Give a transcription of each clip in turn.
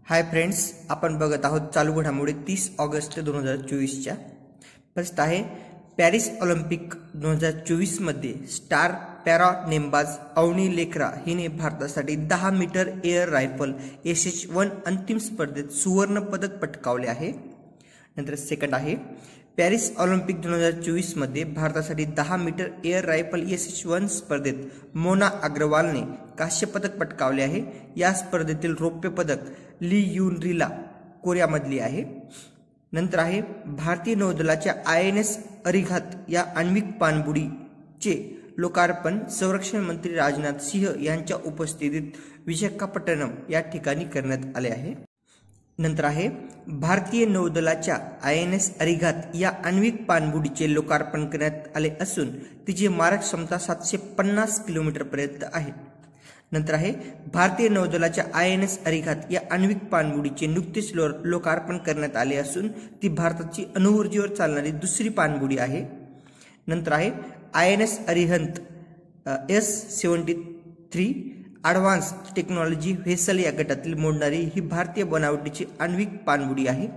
Hi friends, आपण बघत आहोत चालू घडामोडी 30 ऑगस्ट 2024च्या। फर्स्ट आहे पॅरिस ऑलिम्पिक 2024 मध्ये स्टार पॅरा नेमबाज अवनी लेखरा हिने भारतासाठी 10 मीटर एअर रायफल SH-1 अंतिम स्पर्धेत सुवर्ण पदक पटकावले आहे। नंतर सेकंड आहे पॅरिस ऑलिम्पिक 2024 मध्ये भारतासाठी 10 मीटर एअर रायफल SH-1 स्पर्धेत मोना अग्रवालने कांस्य पदक पटकावले आहे। या स्पर्धेतील रौप्य पदक ली युनरीला कोरियामधली आहे। नंतर आहे भारतीय नौदलाच्या INS अरिघात या आण्विक पाणबुडीचे लोकार्पण संरक्षण मंत्री राजनाथ सिंह यांच्या उपस्थितीत विशाखापट्टणम या ठिकाणी करण्यात आले आहे। नंतर आहे भारतीय नौदलाच्या INS अरिघात या आण्विक पाणबुडीचे लोकार्पण करण्यात आले असून तिची मारक क्षमता 750 किलोमीटर पर्यंत आहे। नंतर आहे भारतीय नौदलाच्या INS अरिघात या आण्विक पाणबुडीचे नुकतेच लोकार्पण करण्यात आले असून ती भारताची अणुऊर्जेवर चालणारी दुसरी पाणबुडी आहे। नंतर आहे INS Arihant S-73 advance technology vessel या गटातील मोडणारी ही भारतीय बनावटीची आण्विक पाणबुडी आहे।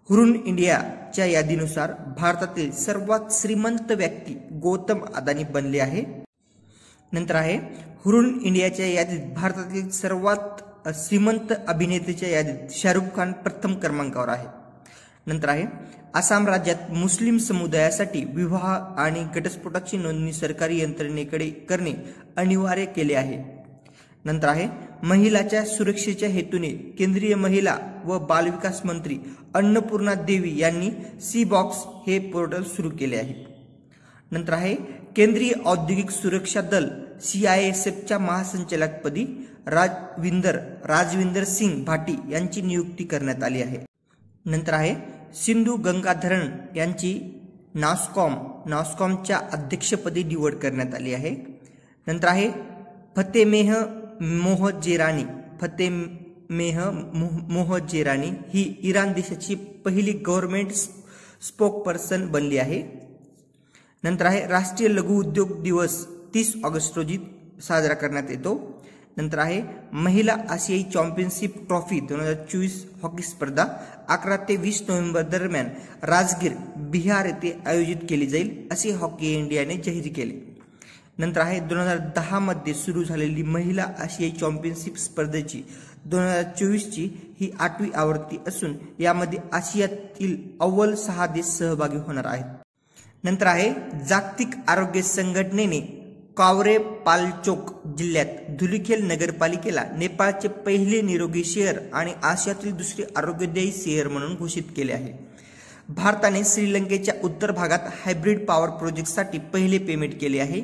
हुरुन इंडियाच्या यादीनुसार भारतातील सर्वात श्रीमंत व्यक्ती गौतम अदानी बनले आहे। नंतर आहे हुरुन इंडियाच्या यादीत भारतातील सर्वात श्रीमंत अभिनेत्याच्या यादीत शाहरुख खान प्रथम क्रमांकावर आहे। नंतर आहे आसाम राज्यात मुस्लिम समुदायासाठी विवाह आणि घटस्फोटाची नोंदणी सरकारी यंत्रणेकडे करणे अनिवार्य केले आहे। नंतर आहे महिलाच्या सुरक्षेच्या हेतूने केंद्रीय महिला व बालविकास मंत्री अन्नपूर्णा देवी यांनी C-Box हे पोर्टल सुरू केले आहे। नंतर आहे केंद्रीय औद्योगिक सुरक्षा दल CISFच्या महासंचालकपदी राजविंदर सिंग भाटी यांची नियुक्ती करण्यात आली आहे। नंतर आहे सिंधू गंगाधरन यांची नॉस्कॉमच्या अध्यक्षपदी निवड करण्यात आली आहे। नंतर आहे फतेमेह मोहजेरानी ही इराण देशाची पहिली गव्हर्नमेंट स्पोकपर्सन बनली आहे। नंतर आहे राष्ट्रीय लघु उद्योग दिवस 30 ऑगस्ट रोजी साजरा करण्यात येतो। नंतर आहे महिला आशियाई चॅम्पियनशिप ट्रॉफी 2024 हॉकी स्पर्धा 11 ते 20 नोव्हेंबर दरम्यान राजगीर बिहार येथे आयोजित केली जाईल असे हॉकी इंडियाने जाहीर केले। नंतर आहे 2010 मध्ये सुरू झालेली महिला आशियाई चॅम्पियनशिप स्पर्धेची 2024ची ही 8वी आवृत्ती असून यामध्ये आशियातील अव्वल 6 देश सहभागी होणार आहेत। नंतर आहे जागतिक आरोग्य संघटनेने कावरे पालचोक जिल्ह्यात धुलिखेल नगरपालिकेला नेपाळचे पहिले निरोगी शहर आणि आशियातील दुसरे आरोग्यदायी शहर म्हणून घोषित केले आहे। भारताने श्रीलंकेच्या उत्तर भागात हायब्रिड पॉवर प्रोजेक्टसाठी पहिले पेमेंट केले आहे।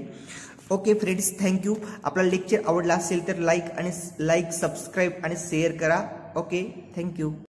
Okay friends, thank you. आपला लेक्चर आवडला असेल तर लाईक, सबस्क्राईब आणि शेअर करा। Okay, thank you.